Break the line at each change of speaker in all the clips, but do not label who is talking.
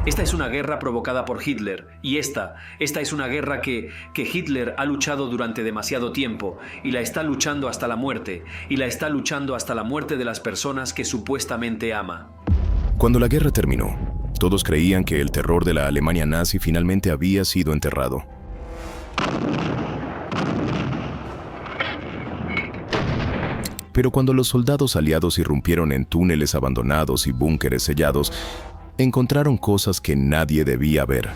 Esta es una guerra provocada por Hitler, y esta es una guerra que Hitler ha luchado durante demasiado tiempo, y la está luchando hasta la muerte, y la está luchando hasta la muerte de las personas que supuestamente ama.
Cuando la guerra terminó, todos creían que el terror de la Alemania nazi finalmente había sido enterrado. Pero cuando los soldados aliados irrumpieron en túneles abandonados y búnkeres sellados, encontraron cosas que nadie debía ver,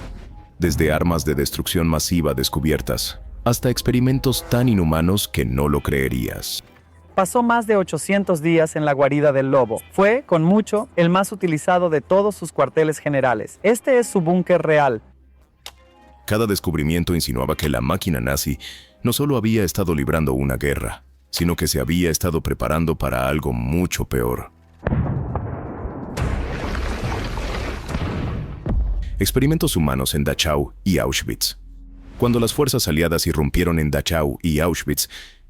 desde armas de destrucción masiva descubiertas, hasta experimentos tan inhumanos que no lo creerías.
Pasó más de 800 días en la guarida del lobo. Fue, con mucho, el más utilizado de todos sus cuarteles generales. Este es su búnker real.
Cada descubrimiento insinuaba que la máquina nazi no solo había estado librando una guerra, sino que se había estado preparando para algo mucho peor. Experimentos humanos en Dachau y Auschwitz. Cuando las fuerzas aliadas irrumpieron en Dachau y Auschwitz,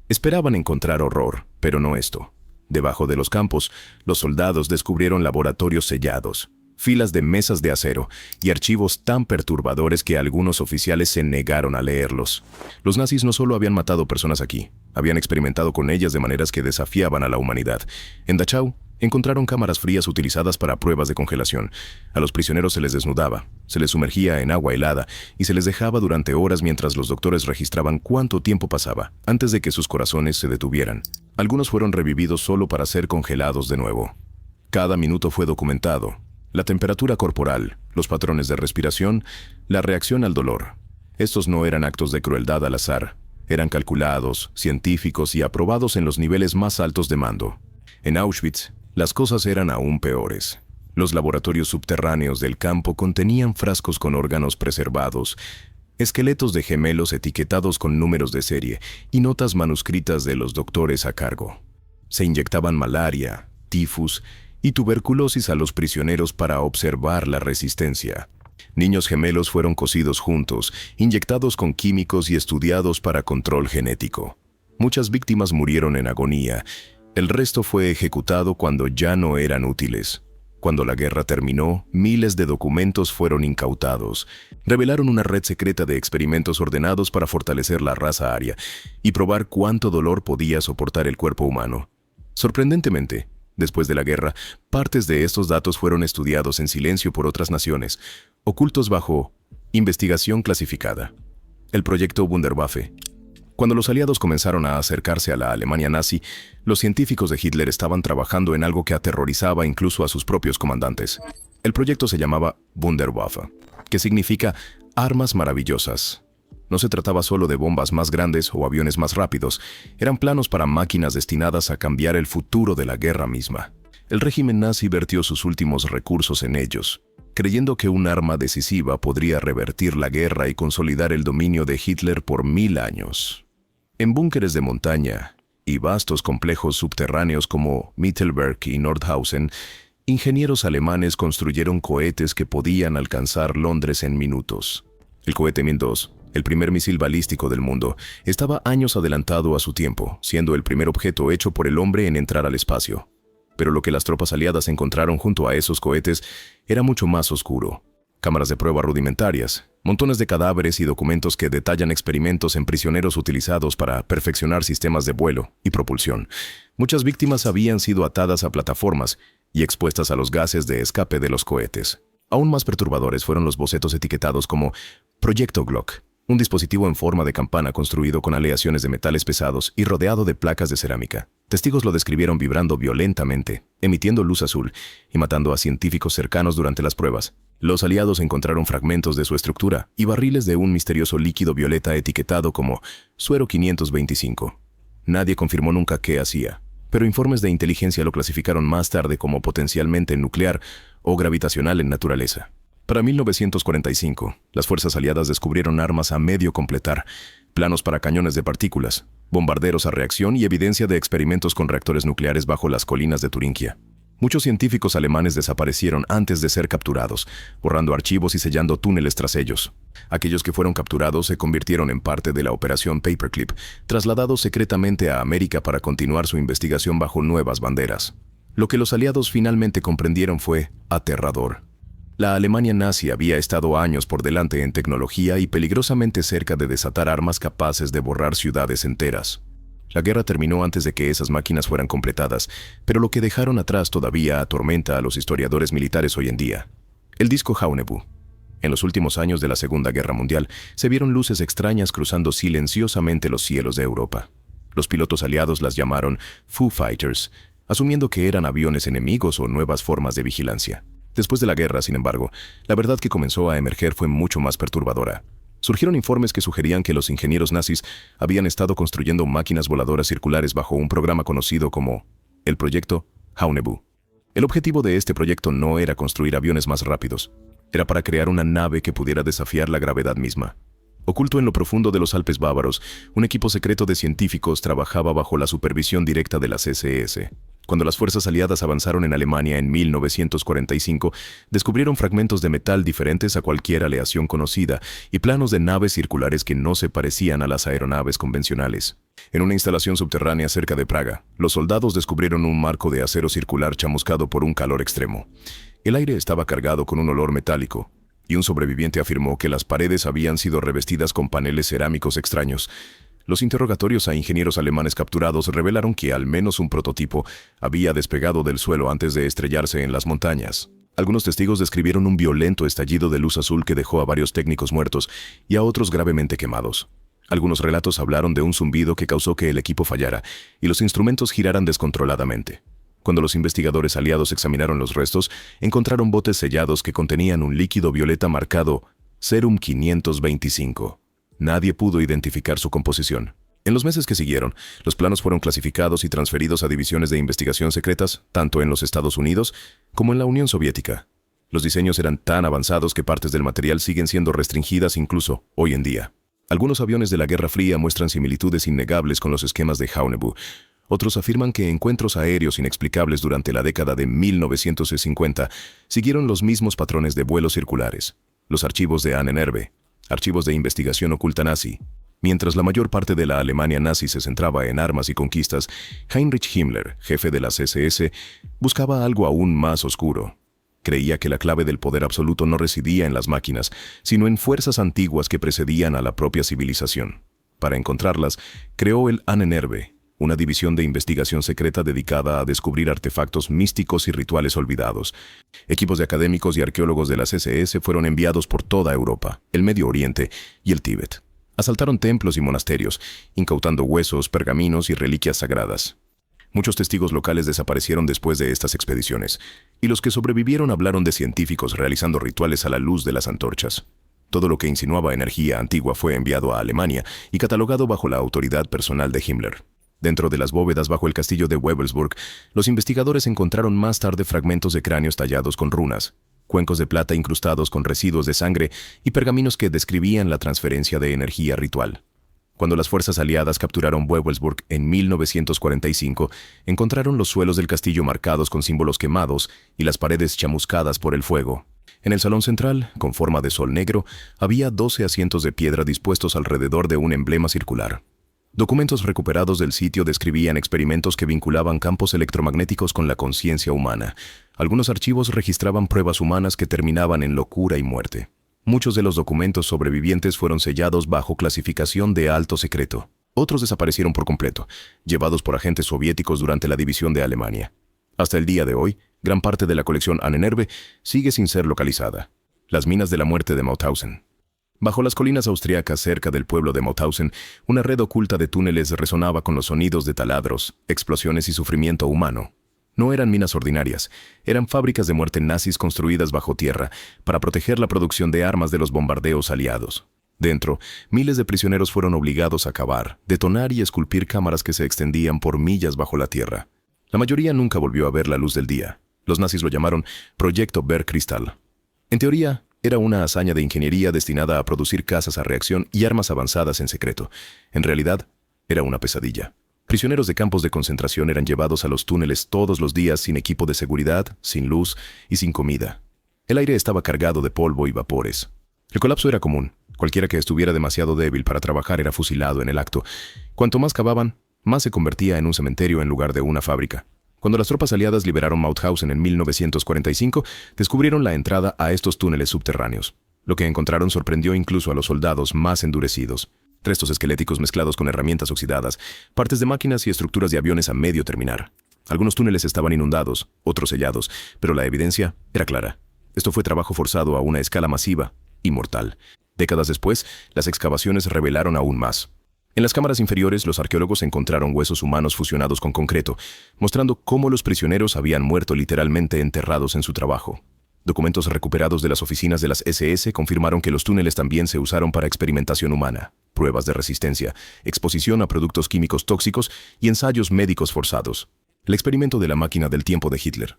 esperaban encontrar horror, pero no esto. Debajo de los campos, los soldados descubrieron laboratorios sellados, filas de mesas de acero y archivos tan perturbadores que algunos oficiales se negaron a leerlos. Los nazis no solo habían matado personas aquí, habían experimentado con ellas de maneras que desafiaban a la humanidad. En Dachau, encontraron cámaras frías utilizadas para pruebas de congelación. A los prisioneros se les desnudaba, se les sumergía en agua helada y se les dejaba durante horas mientras los doctores registraban cuánto tiempo pasaba antes de que sus corazones se detuvieran. Algunos fueron revividos solo para ser congelados de nuevo. Cada minuto fue documentado. La temperatura corporal, los patrones de respiración, la reacción al dolor. Estos no eran actos de crueldad al azar. Eran calculados, científicos y aprobados en los niveles más altos de mando. En Auschwitz, las cosas eran aún peores. Los laboratorios subterráneos del campo contenían frascos con órganos preservados, esqueletos de gemelos etiquetados con números de serie y notas manuscritas de los doctores a cargo. Se inyectaban malaria, tifus y tuberculosis a los prisioneros para observar la resistencia. Niños gemelos fueron cocidos juntos, inyectados con químicos y estudiados para control genético. Muchas víctimas murieron en agonía. El resto fue ejecutado cuando ya no eran útiles. Cuando la guerra terminó, miles de documentos fueron incautados. Revelaron una red secreta de experimentos ordenados para fortalecer la raza aria y probar cuánto dolor podía soportar el cuerpo humano. Sorprendentemente, después de la guerra, partes de estos datos fueron estudiados en silencio por otras naciones, ocultos bajo investigación clasificada. El proyecto Wunderwaffe. Cuando los aliados comenzaron a acercarse a la Alemania nazi, los científicos de Hitler estaban trabajando en algo que aterrorizaba incluso a sus propios comandantes. El proyecto se llamaba Wunderwaffe, que significa armas maravillosas. No se trataba solo de bombas más grandes o aviones más rápidos, eran planos para máquinas destinadas a cambiar el futuro de la guerra misma. El régimen nazi vertió sus últimos recursos en ellos, creyendo que un arma decisiva podría revertir la guerra y consolidar el dominio de Hitler por 1000 años. En búnkeres de montaña y vastos complejos subterráneos como Mittelberg y Nordhausen, ingenieros alemanes construyeron cohetes que podían alcanzar Londres en minutos. El cohete Min-2, el primer misil balístico del mundo, estaba años adelantado a su tiempo, siendo el primer objeto hecho por el hombre en entrar al espacio. Pero lo que las tropas aliadas encontraron junto a esos cohetes era mucho más oscuro. Cámaras de prueba rudimentarias, montones de cadáveres y documentos que detallan experimentos en prisioneros utilizados para perfeccionar sistemas de vuelo y propulsión. Muchas víctimas habían sido atadas a plataformas y expuestas a los gases de escape de los cohetes. Aún más perturbadores fueron los bocetos etiquetados como Proyecto Glock, un dispositivo en forma de campana construido con aleaciones de metales pesados y rodeado de placas de cerámica. Testigos lo describieron vibrando violentamente, emitiendo luz azul y matando a científicos cercanos durante las pruebas. Los aliados encontraron fragmentos de su estructura y barriles de un misterioso líquido violeta etiquetado como suero 525. Nadie confirmó nunca qué hacía, pero informes de inteligencia lo clasificaron más tarde como potencialmente nuclear o gravitacional en naturaleza. Para 1945, las fuerzas aliadas descubrieron armas a medio completar, planos para cañones de partículas, bombarderos a reacción y evidencia de experimentos con reactores nucleares bajo las colinas de Turingia. Muchos científicos alemanes desaparecieron antes de ser capturados, borrando archivos y sellando túneles tras ellos. Aquellos que fueron capturados se convirtieron en parte de la Operación Paperclip, trasladados secretamente a América para continuar su investigación bajo nuevas banderas. Lo que los aliados finalmente comprendieron fue aterrador. La Alemania nazi había estado años por delante en tecnología y peligrosamente cerca de desatar armas capaces de borrar ciudades enteras. La guerra terminó antes de que esas máquinas fueran completadas, pero lo que dejaron atrás todavía atormenta a los historiadores militares hoy en día. El disco Haunebu. En los últimos años de la Segunda Guerra Mundial, se vieron luces extrañas cruzando silenciosamente los cielos de Europa. Los pilotos aliados las llamaron Foo Fighters, asumiendo que eran aviones enemigos o nuevas formas de vigilancia. Después de la guerra, sin embargo, la verdad que comenzó a emerger fue mucho más perturbadora. Surgieron informes que sugerían que los ingenieros nazis habían estado construyendo máquinas voladoras circulares bajo un programa conocido como el Proyecto Haunebu. El objetivo de este proyecto no era construir aviones más rápidos, era para crear una nave que pudiera desafiar la gravedad misma. Oculto en lo profundo de los Alpes bávaros, un equipo secreto de científicos trabajaba bajo la supervisión directa de las SS. Cuando las fuerzas aliadas avanzaron en Alemania en 1945, descubrieron fragmentos de metal diferentes a cualquier aleación conocida y planos de naves circulares que no se parecían a las aeronaves convencionales. En una instalación subterránea cerca de Praga, los soldados descubrieron un marco de acero circular chamuscado por un calor extremo. El aire estaba cargado con un olor metálico, y un sobreviviente afirmó que las paredes habían sido revestidas con paneles cerámicos extraños. Los interrogatorios a ingenieros alemanes capturados revelaron que al menos un prototipo había despegado del suelo antes de estrellarse en las montañas. Algunos testigos describieron un violento estallido de luz azul que dejó a varios técnicos muertos y a otros gravemente quemados. Algunos relatos hablaron de un zumbido que causó que el equipo fallara y los instrumentos giraran descontroladamente. Cuando los investigadores aliados examinaron los restos, encontraron botes sellados que contenían un líquido violeta marcado Serum 525. Nadie pudo identificar su composición. En los meses que siguieron, los planos fueron clasificados y transferidos a divisiones de investigación secretas, tanto en los Estados Unidos como en la Unión Soviética. Los diseños eran tan avanzados que partes del material siguen siendo restringidas incluso hoy en día. Algunos aviones de la Guerra Fría muestran similitudes innegables con los esquemas de Haunebu. Otros afirman que encuentros aéreos inexplicables durante la década de 1950 siguieron los mismos patrones de vuelos circulares. Los archivos de Ahnenerbe, archivos de investigación oculta nazi. Mientras la mayor parte de la Alemania nazi se centraba en armas y conquistas, Heinrich Himmler, jefe de las SS, buscaba algo aún más oscuro. Creía que la clave del poder absoluto no residía en las máquinas, sino en fuerzas antiguas que precedían a la propia civilización. Para encontrarlas, creó el Ahnenerbe, una división de investigación secreta dedicada a descubrir artefactos místicos y rituales olvidados. Equipos de académicos y arqueólogos de las SS fueron enviados por toda Europa, el Medio Oriente y el Tíbet. Asaltaron templos y monasterios, incautando huesos, pergaminos y reliquias sagradas. Muchos testigos locales desaparecieron después de estas expediciones, y los que sobrevivieron hablaron de científicos realizando rituales a la luz de las antorchas. Todo lo que insinuaba energía antigua fue enviado a Alemania y catalogado bajo la autoridad personal de Himmler. Dentro de las bóvedas bajo el castillo de Wewelsburg, los investigadores encontraron más tarde fragmentos de cráneos tallados con runas, cuencos de plata incrustados con residuos de sangre y pergaminos que describían la transferencia de energía ritual. Cuando las fuerzas aliadas capturaron Wewelsburg en 1945, encontraron los suelos del castillo marcados con símbolos quemados y las paredes chamuscadas por el fuego. En el salón central, con forma de sol negro, había 12 asientos de piedra dispuestos alrededor de un emblema circular. Documentos recuperados del sitio describían experimentos que vinculaban campos electromagnéticos con la conciencia humana. Algunos archivos registraban pruebas humanas que terminaban en locura y muerte. Muchos de los documentos sobrevivientes fueron sellados bajo clasificación de alto secreto. Otros desaparecieron por completo, llevados por agentes soviéticos durante la división de Alemania. Hasta el día de hoy, gran parte de la colección Ahnenerbe sigue sin ser localizada. Las minas de la muerte de Mauthausen. Bajo las colinas austriacas cerca del pueblo de Mauthausen, una red oculta de túneles resonaba con los sonidos de taladros, explosiones y sufrimiento humano. No eran minas ordinarias, eran fábricas de muerte nazis construidas bajo tierra para proteger la producción de armas de los bombardeos aliados. Dentro, miles de prisioneros fueron obligados a cavar, detonar y esculpir cámaras que se extendían por millas bajo la tierra. La mayoría nunca volvió a ver la luz del día. Los nazis lo llamaron Proyecto Bergkristall. En teoría, era una hazaña de ingeniería destinada a producir casas a reacción y armas avanzadas en secreto. En realidad, era una pesadilla. Prisioneros de campos de concentración eran llevados a los túneles todos los días sin equipo de seguridad, sin luz y sin comida. El aire estaba cargado de polvo y vapores. El colapso era común. Cualquiera que estuviera demasiado débil para trabajar era fusilado en el acto. Cuanto más cavaban, más se convertía en un cementerio en lugar de una fábrica. Cuando las tropas aliadas liberaron Mauthausen en 1945, descubrieron la entrada a estos túneles subterráneos. Lo que encontraron sorprendió incluso a los soldados más endurecidos. Restos esqueléticos mezclados con herramientas oxidadas, partes de máquinas y estructuras de aviones a medio terminar. Algunos túneles estaban inundados, otros sellados, pero la evidencia era clara. Esto fue trabajo forzado a una escala masiva y mortal. Décadas después, las excavaciones revelaron aún más. En las cámaras inferiores, los arqueólogos encontraron huesos humanos fusionados con concreto, mostrando cómo los prisioneros habían muerto literalmente enterrados en su trabajo. Documentos recuperados de las oficinas de las SS confirmaron que los túneles también se usaron para experimentación humana, pruebas de resistencia, exposición a productos químicos tóxicos y ensayos médicos forzados. El experimento de la máquina del tiempo de Hitler.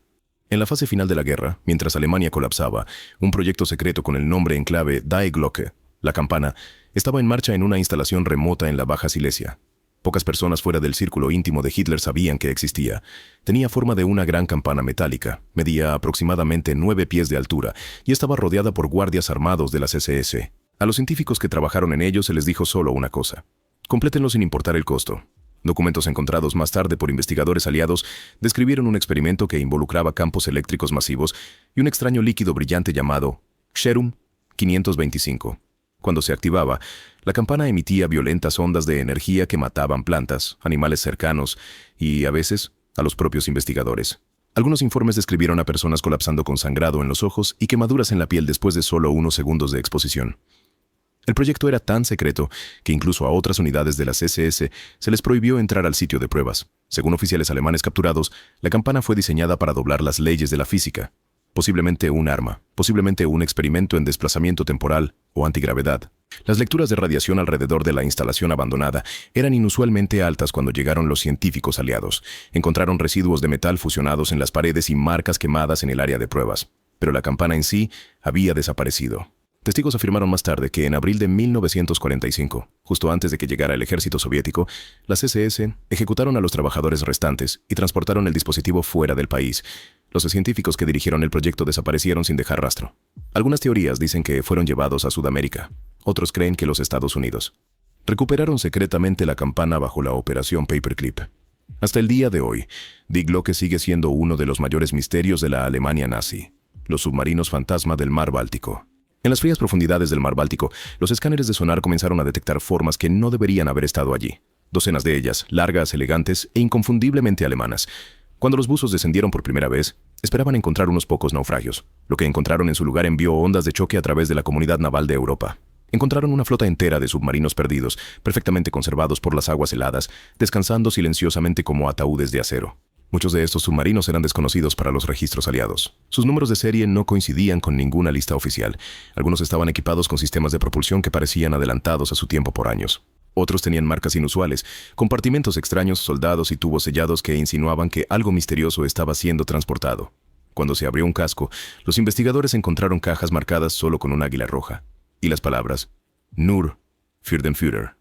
En la fase final de la guerra, mientras Alemania colapsaba, un proyecto secreto con el nombre en clave Die Glocke, la campana, estaba en marcha en una instalación remota en la Baja Silesia. Pocas personas fuera del círculo íntimo de Hitler sabían que existía. Tenía forma de una gran campana metálica, medía aproximadamente 9 pies de altura y estaba rodeada por guardias armados de las SS. A los científicos que trabajaron en ello se les dijo solo una cosa: complétenlo sin importar el costo. Documentos encontrados más tarde por investigadores aliados describieron un experimento que involucraba campos eléctricos masivos y un extraño líquido brillante llamado Xerum 525. Cuando se activaba, la campana emitía violentas ondas de energía que mataban plantas, animales cercanos y, a veces, a los propios investigadores. Algunos informes describieron a personas colapsando con sangrado en los ojos y quemaduras en la piel después de solo unos segundos de exposición. El proyecto era tan secreto que incluso a otras unidades de las SS se les prohibió entrar al sitio de pruebas. Según oficiales alemanes capturados, la campana fue diseñada para doblar las leyes de la física. Posiblemente un arma, posiblemente un experimento en desplazamiento temporal o antigravedad. Las lecturas de radiación alrededor de la instalación abandonada eran inusualmente altas cuando llegaron los científicos aliados. Encontraron residuos de metal fusionados en las paredes y marcas quemadas en el área de pruebas. Pero la campana en sí había desaparecido. Testigos afirmaron más tarde que en abril de 1945, justo antes de que llegara el ejército soviético, las SS ejecutaron a los trabajadores restantes y transportaron el dispositivo fuera del país. Los científicos que dirigieron el proyecto desaparecieron sin dejar rastro. Algunas teorías dicen que fueron llevados a Sudamérica. Otros creen que los Estados Unidos. Recuperaron secretamente la campana bajo la Operación Paperclip. Hasta el día de hoy, Die Glocke sigue siendo uno de los mayores misterios de la Alemania nazi. Los submarinos fantasma del Mar Báltico. En las frías profundidades del Mar Báltico, los escáneres de sonar comenzaron a detectar formas que no deberían haber estado allí. Docenas de ellas, largas, elegantes e inconfundiblemente alemanas. Cuando los buzos descendieron por primera vez, esperaban encontrar unos pocos naufragios. Lo que encontraron en su lugar envió ondas de choque a través de la comunidad naval de Europa. Encontraron una flota entera de submarinos perdidos, perfectamente conservados por las aguas heladas, descansando silenciosamente como ataúdes de acero. Muchos de estos submarinos eran desconocidos para los registros aliados. Sus números de serie no coincidían con ninguna lista oficial. Algunos estaban equipados con sistemas de propulsión que parecían adelantados a su tiempo por años. Otros tenían marcas inusuales, compartimentos extraños, soldados y tubos sellados que insinuaban que algo misterioso estaba siendo transportado. Cuando se abrió un casco, los investigadores encontraron cajas marcadas solo con un águila roja. Y las palabras, Nur für den Führer.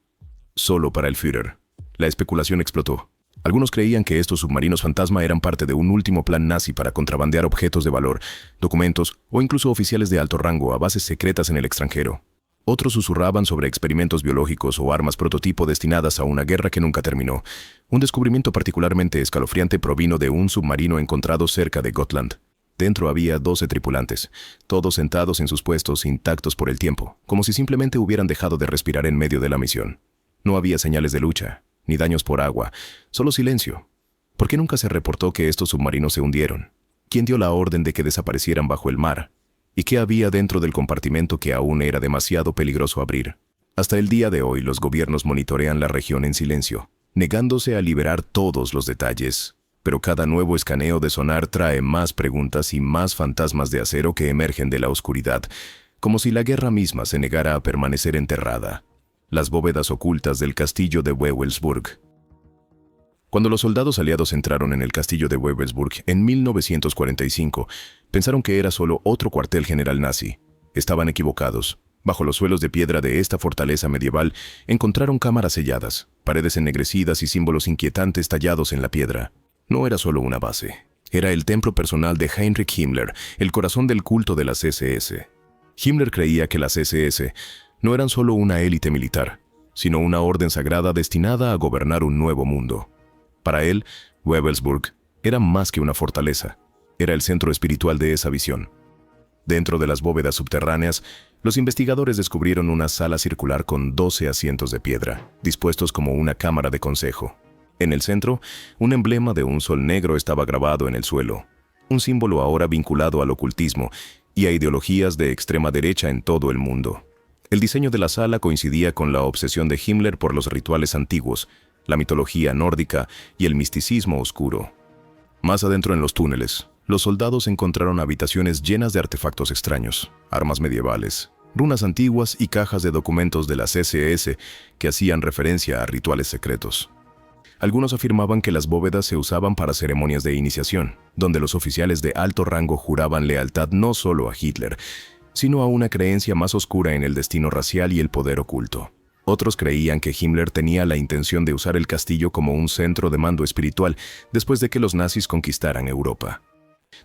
Solo para el Führer. La especulación explotó. Algunos creían que estos submarinos fantasma eran parte de un último plan nazi para contrabandear objetos de valor, documentos o incluso oficiales de alto rango a bases secretas en el extranjero. Otros susurraban sobre experimentos biológicos o armas prototipo destinadas a una guerra que nunca terminó. Un descubrimiento particularmente escalofriante provino de un submarino encontrado cerca de Gotland. Dentro había 12 tripulantes, todos sentados en sus puestos intactos por el tiempo, como si simplemente hubieran dejado de respirar en medio de la misión. No había señales de lucha, ni daños por agua, solo silencio. ¿Por qué nunca se reportó que estos submarinos se hundieron? ¿Quién dio la orden de que desaparecieran bajo el mar? ¿Y qué había dentro del compartimento que aún era demasiado peligroso abrir? Hasta el día de hoy los gobiernos monitorean la región en silencio, negándose a liberar todos los detalles. Pero cada nuevo escaneo de sonar trae más preguntas y más fantasmas de acero que emergen de la oscuridad, como si la guerra misma se negara a permanecer enterrada. Las bóvedas ocultas del castillo de Wewelsburg. Cuando los soldados aliados entraron en el castillo de Wewelsburg en 1945, pensaron que era solo otro cuartel general nazi. Estaban equivocados. Bajo los suelos de piedra de esta fortaleza medieval encontraron cámaras selladas, paredes ennegrecidas y símbolos inquietantes tallados en la piedra. No era solo una base. Era el templo personal de Heinrich Himmler, el corazón del culto de las SS. Himmler creía que las SS no eran solo una élite militar, sino una orden sagrada destinada a gobernar un nuevo mundo. Para él, Wewelsburg era más que una fortaleza, era el centro espiritual de esa visión. Dentro de las bóvedas subterráneas, los investigadores descubrieron una sala circular con 12 asientos de piedra, dispuestos como una cámara de consejo. En el centro, un emblema de un sol negro estaba grabado en el suelo, un símbolo ahora vinculado al ocultismo y a ideologías de extrema derecha en todo el mundo. El diseño de la sala coincidía con la obsesión de Himmler por los rituales antiguos, la mitología nórdica y el misticismo oscuro. Más adentro en los túneles, los soldados encontraron habitaciones llenas de artefactos extraños, armas medievales, runas antiguas y cajas de documentos de las SS que hacían referencia a rituales secretos. Algunos afirmaban que las bóvedas se usaban para ceremonias de iniciación, donde los oficiales de alto rango juraban lealtad no solo a Hitler, sino a una creencia más oscura en el destino racial y el poder oculto. Otros creían que Himmler tenía la intención de usar el castillo como un centro de mando espiritual después de que los nazis conquistaran Europa.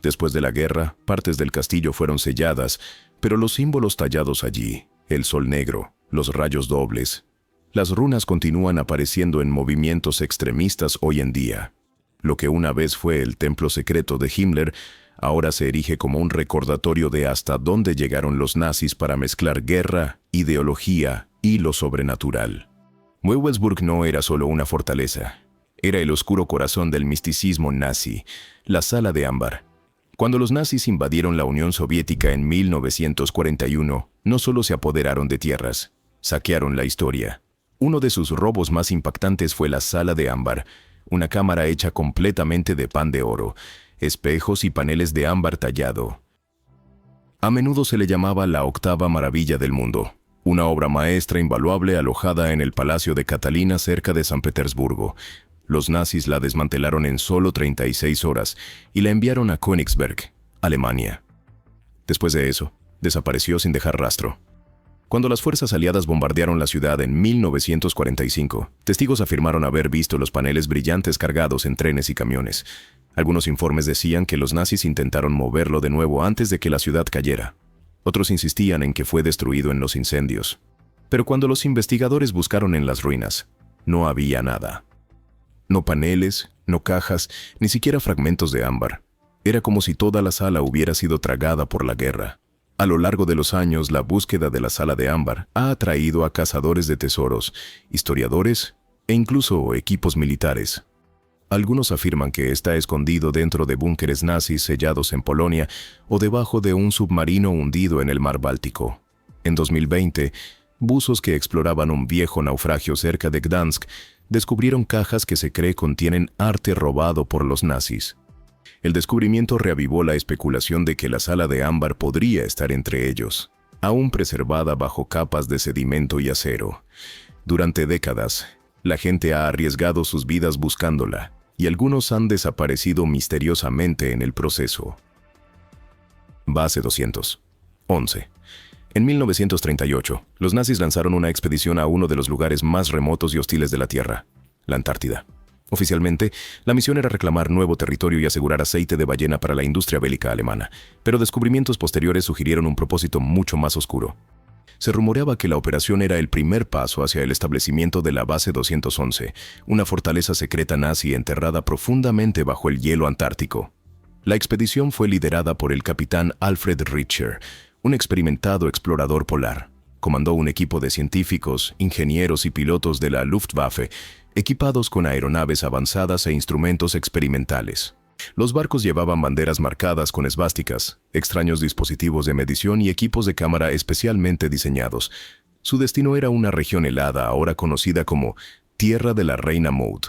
Después de la guerra, partes del castillo fueron selladas, pero los símbolos tallados allí, el sol negro, los rayos dobles, las runas continúan apareciendo en movimientos extremistas hoy en día. Lo que una vez fue el templo secreto de Himmler, ahora se erige como un recordatorio de hasta dónde llegaron los nazis para mezclar guerra, ideología y lo sobrenatural. Wewelsburg no era solo una fortaleza, era el oscuro corazón del misticismo nazi, la Sala de Ámbar. Cuando los nazis invadieron la Unión Soviética en 1941, no solo se apoderaron de tierras, saquearon la historia. Uno de sus robos más impactantes fue la Sala de Ámbar, una cámara hecha completamente de pan de oro, espejos y paneles de ámbar tallado. A menudo se le llamaba la octava maravilla del mundo, una obra maestra invaluable alojada en el Palacio de Catalina cerca de San Petersburgo. Los nazis la desmantelaron en solo 36 horas y la enviaron a Königsberg, Alemania. Después de eso, desapareció sin dejar rastro. Cuando las fuerzas aliadas bombardearon la ciudad en 1945, testigos afirmaron haber visto los paneles brillantes cargados en trenes y camiones. Algunos informes decían que los nazis intentaron moverlo de nuevo antes de que la ciudad cayera. Otros insistían en que fue destruido en los incendios. Pero cuando los investigadores buscaron en las ruinas, no había nada. No paneles, no cajas, ni siquiera fragmentos de ámbar. Era como si toda la sala hubiera sido tragada por la guerra. A lo largo de los años, la búsqueda de la Sala de Ámbar ha atraído a cazadores de tesoros, historiadores e incluso equipos militares. Algunos afirman que está escondido dentro de búnkeres nazis sellados en Polonia o debajo de un submarino hundido en el mar Báltico. En 2020, buzos que exploraban un viejo naufragio cerca de Gdansk descubrieron cajas que se cree contienen arte robado por los nazis. El descubrimiento reavivó la especulación de que la Sala de Ámbar podría estar entre ellos, aún preservada bajo capas de sedimento y acero. Durante décadas, la gente ha arriesgado sus vidas buscándola, y algunos han desaparecido misteriosamente en el proceso. Base 211. En 1938, los nazis lanzaron una expedición a uno de los lugares más remotos y hostiles de la Tierra, la Antártida. Oficialmente, la misión era reclamar nuevo territorio y asegurar aceite de ballena para la industria bélica alemana, pero descubrimientos posteriores sugirieron un propósito mucho más oscuro. Se rumoreaba que la operación era el primer paso hacia el establecimiento de la Base 211, una fortaleza secreta nazi enterrada profundamente bajo el hielo antártico. La expedición fue liderada por el capitán Alfred Richter, un experimentado explorador polar. Comandó un equipo de científicos, ingenieros y pilotos de la Luftwaffe, equipados con aeronaves avanzadas e instrumentos experimentales. Los barcos llevaban banderas marcadas con esvásticas, extraños dispositivos de medición y equipos de cámara especialmente diseñados. Su destino era una región helada, ahora conocida como Tierra de la Reina Maud.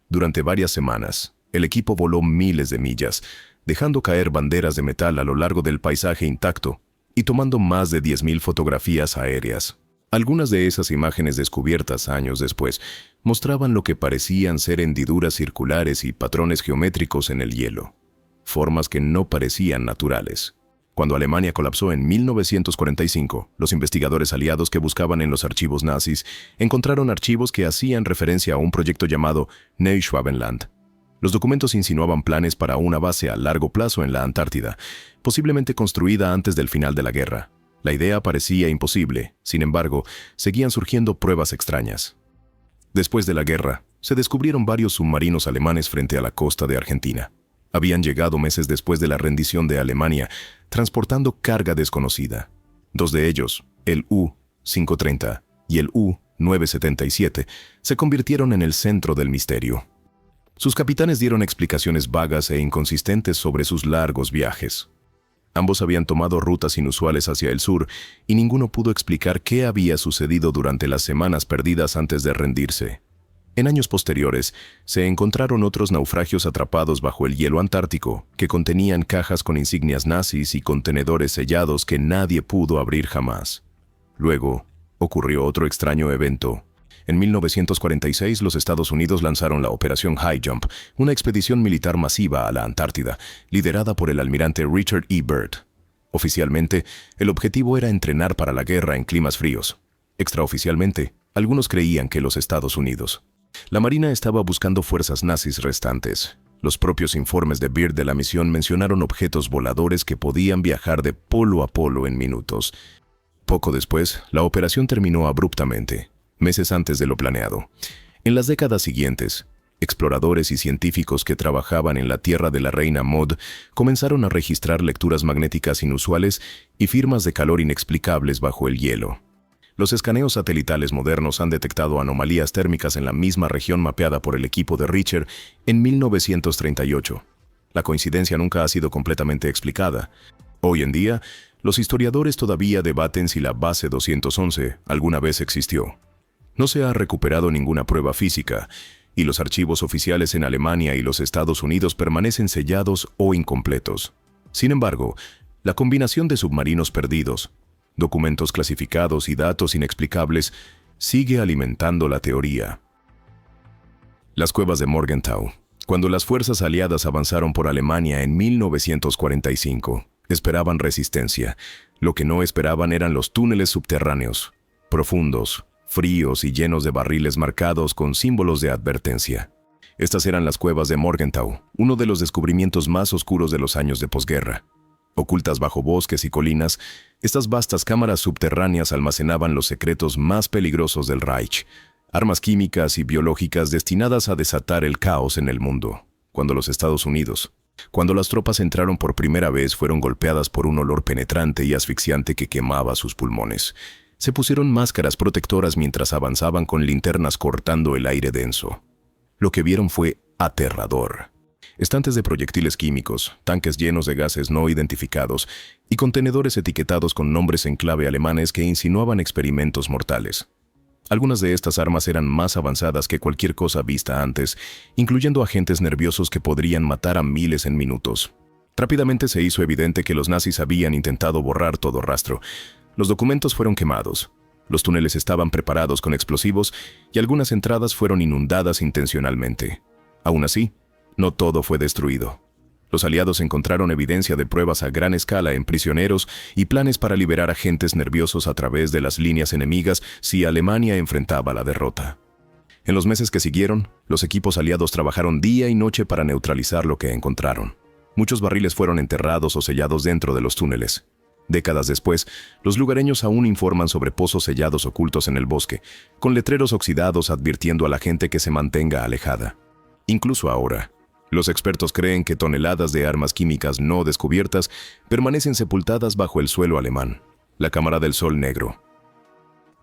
Durante varias semanas, el equipo voló miles de millas, dejando caer banderas de metal a lo largo del paisaje intacto y tomando más de 10.000 fotografías aéreas. Algunas de esas imágenes descubiertas años después mostraban lo que parecían ser hendiduras circulares y patrones geométricos en el hielo, formas que no parecían naturales. Cuando Alemania colapsó en 1945, los investigadores aliados que buscaban en los archivos nazis encontraron archivos que hacían referencia a un proyecto llamado Neuschwabenland. Los documentos insinuaban planes para una base a largo plazo en la Antártida, posiblemente construida antes del final de la guerra. La idea parecía imposible, sin embargo, seguían surgiendo pruebas extrañas. Después de la guerra, se descubrieron varios submarinos alemanes frente a la costa de Argentina. Habían llegado meses después de la rendición de Alemania, transportando carga desconocida. Dos de ellos, el U-530 y el U-977, se convirtieron en el centro del misterio. Sus capitanes dieron explicaciones vagas e inconsistentes sobre sus largos viajes. Ambos habían tomado rutas inusuales hacia el sur y ninguno pudo explicar qué había sucedido durante las semanas perdidas antes de rendirse. En años posteriores, se encontraron otros naufragios atrapados bajo el hielo antártico que contenían cajas con insignias nazis y contenedores sellados que nadie pudo abrir jamás. Luego, ocurrió otro extraño evento. En 1946, los Estados Unidos lanzaron la Operación High Jump, una expedición militar masiva a la Antártida, liderada por el almirante Richard E. Byrd. Oficialmente, el objetivo era entrenar para la guerra en climas fríos. Extraoficialmente, algunos creían que los Estados Unidos. La Marina estaba buscando fuerzas nazis restantes. Los propios informes de Byrd de la misión mencionaron objetos voladores que podían viajar de polo a polo en minutos. Poco después, la operación terminó abruptamente, meses antes de lo planeado. En las décadas siguientes, exploradores y científicos que trabajaban en la Tierra de la Reina Maud comenzaron a registrar lecturas magnéticas inusuales y firmas de calor inexplicables bajo el hielo. Los escaneos satelitales modernos han detectado anomalías térmicas en la misma región mapeada por el equipo de Richter en 1938. La coincidencia nunca ha sido completamente explicada. Hoy en día, los historiadores todavía debaten si la base 211 alguna vez existió. No se ha recuperado ninguna prueba física, y los archivos oficiales en Alemania y los Estados Unidos permanecen sellados o incompletos. Sin embargo, la combinación de submarinos perdidos, documentos clasificados y datos inexplicables sigue alimentando la teoría. Las cuevas de Morgenthau. Cuando las fuerzas aliadas avanzaron por Alemania en 1945, esperaban resistencia. Lo que no esperaban eran los túneles subterráneos, profundos, fríos y llenos de barriles marcados con símbolos de advertencia. Estas eran las cuevas de Morgenthau, uno de los descubrimientos más oscuros de los años de posguerra. Ocultas bajo bosques y colinas, estas vastas cámaras subterráneas almacenaban los secretos más peligrosos del Reich, armas químicas y biológicas destinadas a desatar el caos en el mundo. Cuando las tropas entraron por primera vez, fueron golpeadas por un olor penetrante y asfixiante que quemaba sus pulmones. Se pusieron máscaras protectoras mientras avanzaban con linternas cortando el aire denso. Lo que vieron fue aterrador. Estantes de proyectiles químicos, tanques llenos de gases no identificados y contenedores etiquetados con nombres en clave alemanes que insinuaban experimentos mortales. Algunas de estas armas eran más avanzadas que cualquier cosa vista antes, incluyendo agentes nerviosos que podrían matar a miles en minutos. Rápidamente se hizo evidente que los nazis habían intentado borrar todo rastro. Los documentos fueron quemados, los túneles estaban preparados con explosivos y algunas entradas fueron inundadas intencionalmente. Aún así, no todo fue destruido. Los aliados encontraron evidencia de pruebas a gran escala en prisioneros y planes para liberar agentes nerviosos a través de las líneas enemigas si Alemania enfrentaba la derrota. En los meses que siguieron, los equipos aliados trabajaron día y noche para neutralizar lo que encontraron. Muchos barriles fueron enterrados o sellados dentro de los túneles. Décadas después, los lugareños aún informan sobre pozos sellados ocultos en el bosque, con letreros oxidados advirtiendo a la gente que se mantenga alejada. Incluso ahora, los expertos creen que toneladas de armas químicas no descubiertas permanecen sepultadas bajo el suelo alemán, la Cámara del Sol Negro.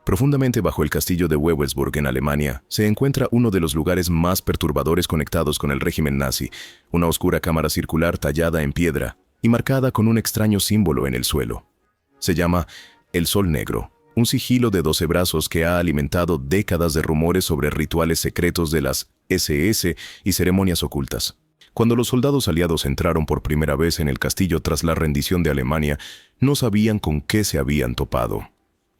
Profundamente bajo el castillo de Wewelsburg en Alemania, se encuentra uno de los lugares más perturbadores conectados con el régimen nazi, una oscura cámara circular tallada en piedra y marcada con un extraño símbolo en el suelo. Se llama el Sol Negro, un sigilo de 12 brazos que ha alimentado décadas de rumores sobre rituales secretos de las SS y ceremonias ocultas. Cuando los soldados aliados entraron por primera vez en el castillo tras la rendición de Alemania, no sabían con qué se habían topado.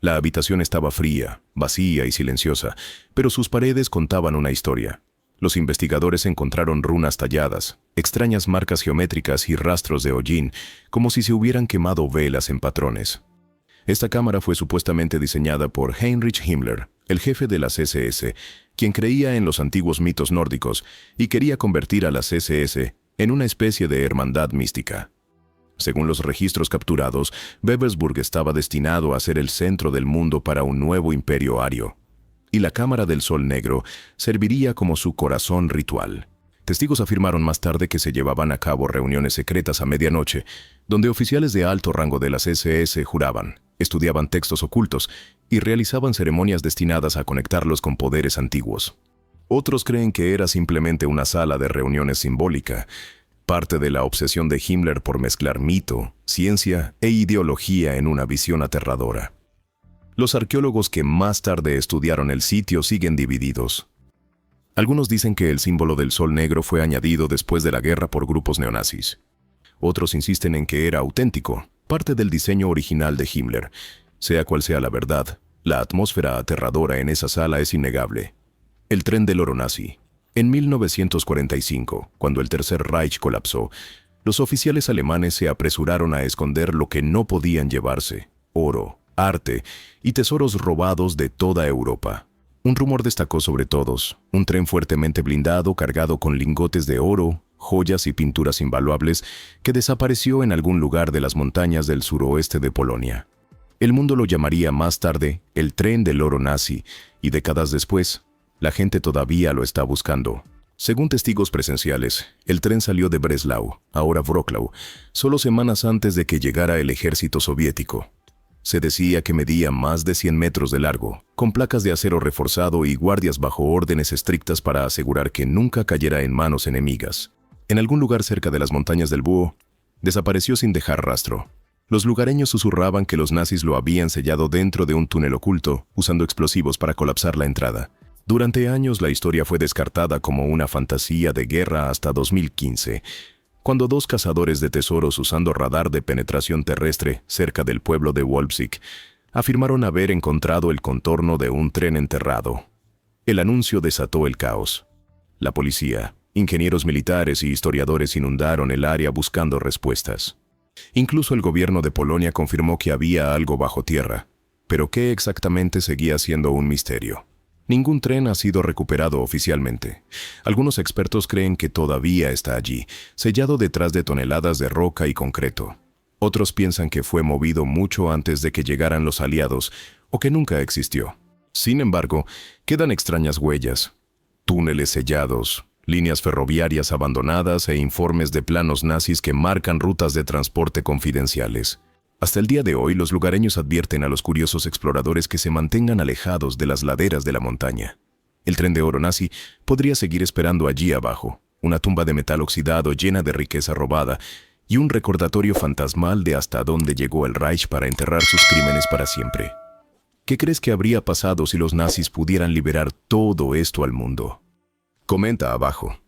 La habitación estaba fría, vacía y silenciosa, pero sus paredes contaban una historia. Los investigadores encontraron runas talladas, extrañas marcas geométricas y rastros de hollín, como si se hubieran quemado velas en patrones. Esta cámara fue supuestamente diseñada por Heinrich Himmler, el jefe de las SS, quien creía en los antiguos mitos nórdicos y quería convertir a las SS en una especie de hermandad mística. Según los registros capturados, Wewelsburg estaba destinado a ser el centro del mundo para un nuevo imperio ario, y la Cámara del Sol Negro serviría como su corazón ritual. Testigos afirmaron más tarde que se llevaban a cabo reuniones secretas a medianoche, donde oficiales de alto rango de las SS juraban, estudiaban textos ocultos y realizaban ceremonias destinadas a conectarlos con poderes antiguos. Otros creen que era simplemente una sala de reuniones simbólica, parte de la obsesión de Himmler por mezclar mito, ciencia e ideología en una visión aterradora. Los arqueólogos que más tarde estudiaron el sitio siguen divididos. Algunos dicen que el símbolo del sol negro fue añadido después de la guerra por grupos neonazis. Otros insisten en que era auténtico, parte del diseño original de Himmler. Sea cual sea la verdad, la atmósfera aterradora en esa sala es innegable. El tren del oro nazi. En 1945, cuando el Tercer Reich colapsó, los oficiales alemanes se apresuraron a esconder lo que no podían llevarse: oro, arte y tesoros robados de toda Europa. Un rumor destacó sobre todos: un tren fuertemente blindado cargado con lingotes de oro, joyas y pinturas invaluables que desapareció en algún lugar de las montañas del suroeste de Polonia. El mundo lo llamaría más tarde el tren del oro nazi, y décadas después, la gente todavía lo está buscando. Según testigos presenciales, el tren salió de Breslau, ahora Wrocław, solo semanas antes de que llegara el ejército soviético. Se decía que medía más de 100 metros de largo, con placas de acero reforzado y guardias bajo órdenes estrictas para asegurar que nunca cayera en manos enemigas. En algún lugar cerca de las montañas del Búho, desapareció sin dejar rastro. Los lugareños susurraban que los nazis lo habían sellado dentro de un túnel oculto, usando explosivos para colapsar la entrada. Durante años la historia fue descartada como una fantasía de guerra hasta 2015, cuando dos cazadores de tesoros usando radar de penetración terrestre cerca del pueblo de Wolfsig afirmaron haber encontrado el contorno de un tren enterrado. El anuncio desató el caos. La policía, ingenieros militares y historiadores inundaron el área buscando respuestas. Incluso el gobierno de Polonia confirmó que había algo bajo tierra, pero ¿qué exactamente seguía siendo un misterio? Ningún tren ha sido recuperado oficialmente. Algunos expertos creen que todavía está allí, sellado detrás de toneladas de roca y concreto. Otros piensan que fue movido mucho antes de que llegaran los aliados o que nunca existió. Sin embargo, quedan extrañas huellas, túneles sellados, líneas ferroviarias abandonadas e informes de planos nazis que marcan rutas de transporte confidenciales. Hasta el día de hoy, los lugareños advierten a los curiosos exploradores que se mantengan alejados de las laderas de la montaña. El tren de oro nazi podría seguir esperando allí abajo, una tumba de metal oxidado llena de riqueza robada y un recordatorio fantasmal de hasta dónde llegó el Reich para enterrar sus crímenes para siempre. ¿Qué crees que habría pasado si los nazis pudieran liberar todo esto al mundo? Comenta abajo.